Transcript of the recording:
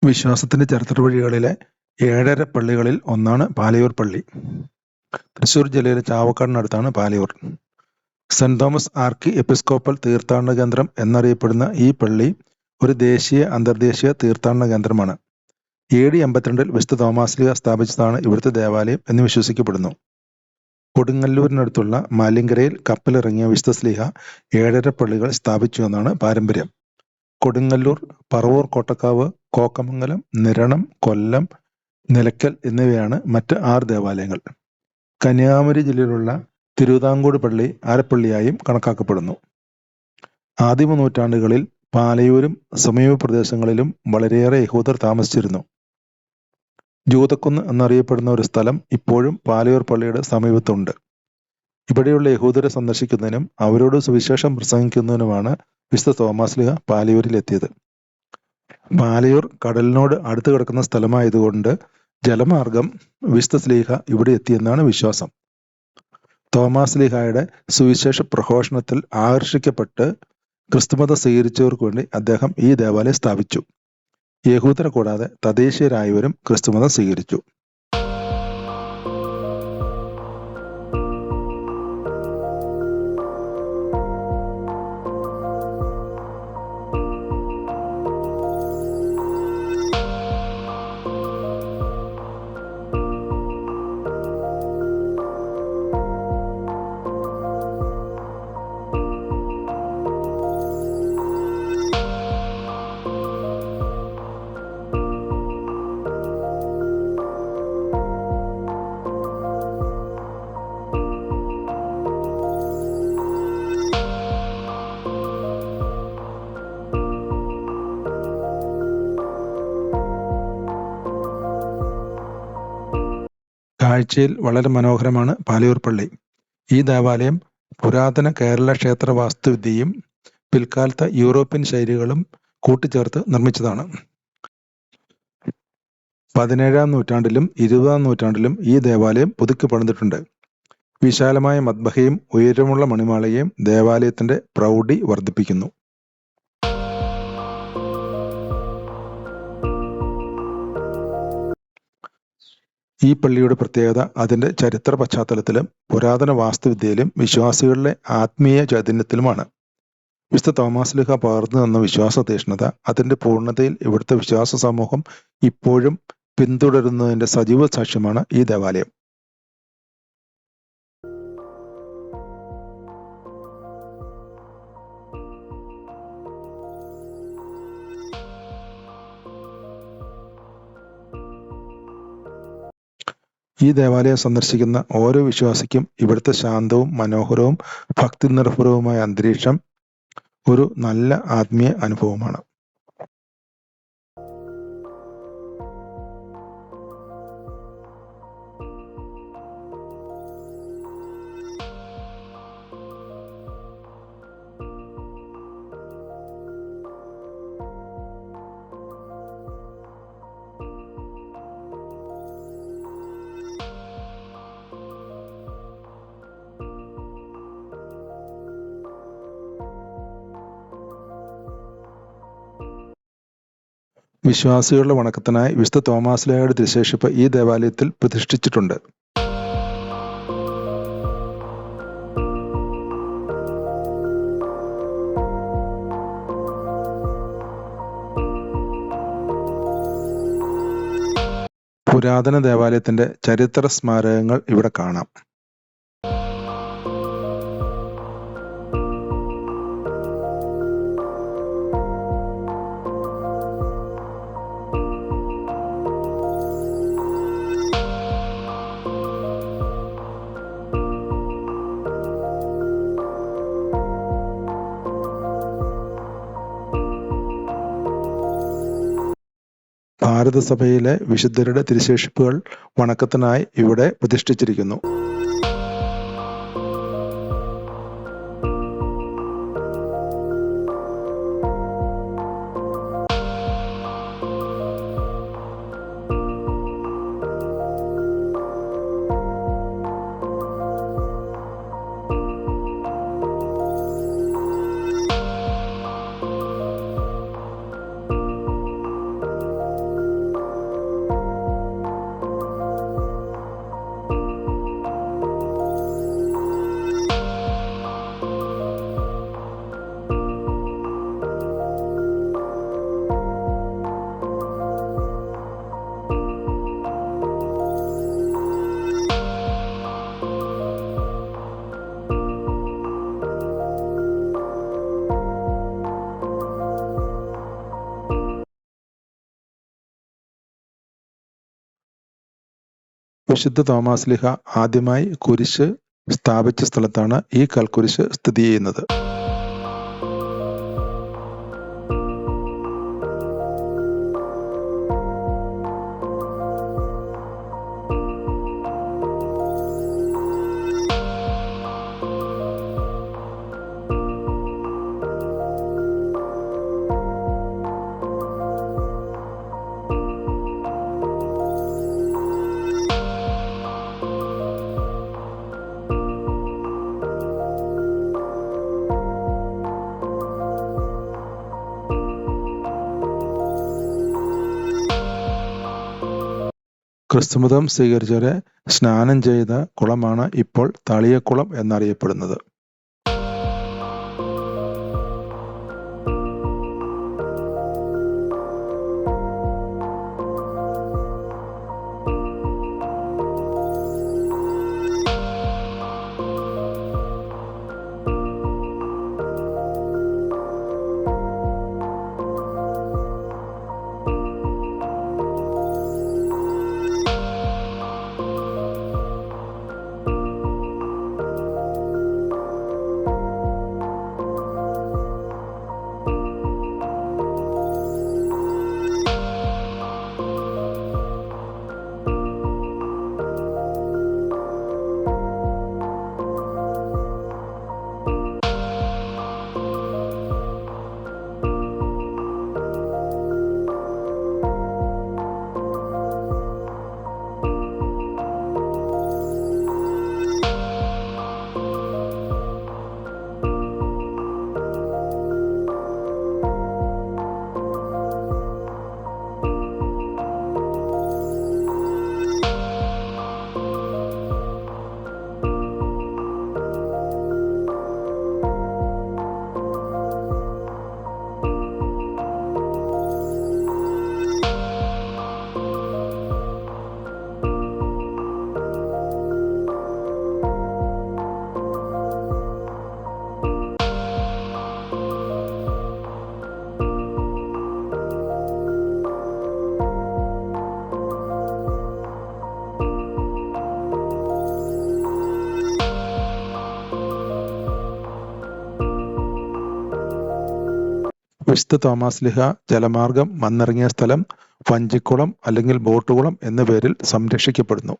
വിശ്വാസത്തിന്റെ ചരിത്ര വഴികളിലെ 7 പള്ളികളിൽ ഒന്നാണ് പാലയൂർ പള്ളി. തൃശൂർ ജില്ലയിലെ ചാവക്കാടിനടുത്താണ് പാലയൂർ. സെന്റ് തോമസ് ആർക്കി എപ്പിസ്കോപ്പൽ തീർത്ഥാടന കേന്ദ്രം എന്നറിയപ്പെടുന്ന ഈ പള്ളി ഒരു ദേശീയ അന്തർദേശീയ തീർത്ഥാടന കേന്ദ്രമാണ്. AD 52 വിശുദ്ധ തോമാശ്ലീഹ സ്ഥാപിച്ചതാണ് ഇവിടുത്തെ ദേവാലയം എന്ന് വിശ്വസിക്കപ്പെടുന്നു. കൊടുങ്ങല്ലൂരിനടുത്തുള്ള മാലിങ്കരയിൽ കപ്പലിറങ്ങിയ വിശുദ്ധ ശ്ലീഹ 7 പള്ളികൾ സ്ഥാപിച്ചു എന്നാണ് പാരമ്പര്യം. കൊടുങ്ങല്ലൂർ, പറവൂർ കോട്ടക്കാവ്, കോക്കമംഗലം, നിരണം, കൊല്ലം, നിലയ്ക്കൽ എന്നിവയാണ് മറ്റ് 6 ദേവാലയങ്ങൾ. കന്യാകുമാരി ജില്ലയിലുള്ള തിരുവിതാംകൂട് പള്ളി അരപ്പള്ളിയായും കണക്കാക്കപ്പെടുന്നു. ആദിമ നൂറ്റാണ്ടുകളിൽ പാലയൂരും സമീപ പ്രദേശങ്ങളിലും വളരെയേറെ യഹൂദർ താമസിച്ചിരുന്നു. ജൂതക്കുന്ന് എന്നറിയപ്പെടുന്ന ഒരു സ്ഥലം ഇപ്പോഴും പാലയൂർ പള്ളിയുടെ സമീപത്തുണ്ട്. ഇവിടെയുള്ള യഹൂദരെ സന്ദർശിക്കുന്നതിനും അവരോട് സുവിശേഷം പ്രസംഗിക്കുന്നതിനുമാണ് വിശുദ്ധ തോമാശ്ലീഹ പാലയൂരിലെത്തിയത്. പാലയൂർ കടലിനോട് അടുത്ത് കിടക്കുന്ന സ്ഥലമായതുകൊണ്ട് ജലമാർഗം വിശുദ്ധ ശ്ലീഹ ഇവിടെ എത്തിയെന്നാണ് വിശ്വാസം. തോമാശ്ലീഹായുടെ സുവിശേഷ പ്രഘോഷണത്തിൽ ആകർഷിക്കപ്പെട്ട് ക്രിസ്തുമതം സ്വീകരിച്ചവർക്ക് വേണ്ടി അദ്ദേഹം ഈ ദേവാലയം സ്ഥാപിച്ചു. യഹൂദരെ കൂടാതെ തദ്ദേശീയരായവരും ക്രിസ്തുമതം സ്വീകരിച്ചു. കാഴ്ചയിൽ വളരെ മനോഹരമാണ് പാലയൂർ പള്ളി. ഈ ദേവാലയം പുരാതന കേരള ക്ഷേത്ര വാസ്തുവിദ്യയും പിൽക്കാലത്തെ യൂറോപ്യൻ ശൈലികളും കൂട്ടിച്ചേർത്ത് നിർമ്മിച്ചതാണ്. 17-ാം നൂറ്റാണ്ടിലും 20-ാം നൂറ്റാണ്ടിലും ഈ ദേവാലയം പുതുക്കി പണിതിട്ടുണ്ട്. വിശാലമായ മദ്ബഹയും ഉയരമുള്ള മണിമാളികയും ദേവാലയത്തിന്റെ പ്രൗഢി വർദ്ധിപ്പിക്കുന്നു. ഈ പള്ളിയുടെ പ്രത്യേകത അതിന്റെ ചരിത്ര പശ്ചാത്തലത്തിലും പുരാതന വാസ്തുവിദ്യയിലും വിശ്വാസികളുടെ ആത്മീയ ചൈതന്യത്തിലുമാണ്. വിശുദ്ധ തോമാശ്ലീഹ പകർന്നു തന്ന വിശ്വാസ തീഷ്ണത അതിന്റെ പൂർണ്ണതയിൽ ഇവിടുത്തെ വിശ്വാസ സമൂഹം ഇപ്പോഴും പിന്തുടരുന്നതിന്റെ സജീവ സാക്ഷ്യമാണ് ഈ ദേവാലയം. ഈ ദേവാലയം സന്ദർശിക്കുന്ന ഓരോ വിശ്വാസിക്കും ഇവിടുത്തെ ശാന്തവും മനോഹരവും ഭക്തി നിർഭരവുമായ അന്തരീക്ഷം ഒരു നല്ല ആത്മീയ അനുഭവമാണ്. വിശ്വാസികളുടെ വണക്കത്തിനായി വിശുദ്ധ തോമാശ്ലീഹയുടെ തിരുശേഷിപ്പ് ഈ ദേവാലയത്തിൽ പ്രതിഷ്ഠിച്ചിട്ടുണ്ട്. പുരാതന ദേവാലയത്തിന്റെ ചരിത്ര സ്മാരകങ്ങൾ ഇവിടെ കാണാം. ഭാരതസഭയിലെ വിശുദ്ധരുടെ തിരുശേഷിപ്പുകൾ വണക്കത്തിനായി ഇവിടെ പ്രതിഷ്ഠിച്ചിരിക്കുന്നു. വിശുദ്ധ തോമാശ്ലീഹ ആദ്യമായി കുരിശ് സ്ഥാപിച്ച സ്ഥലത്താണ് ഈ കൽക്കുരിശ് സ്ഥിതി ചെയ്യുന്നത്. ക്രിസ്തുമതം സ്വീകരിച്ചവരെ സ്നാനം ചെയ്ത കുളമാണ് ഇപ്പോൾ തളിയക്കുളം എന്നറിയപ്പെടുന്നത്. വിശുദ്ധ തോമാശ്ലീഹ ജലമാർഗം വന്നിറങ്ങിയ സ്ഥലം വഞ്ചിക്കുളം അല്ലെങ്കിൽ ബോട്ടുകുളം എന്ന പേരിൽ സംരക്ഷിക്കപ്പെടുന്നു.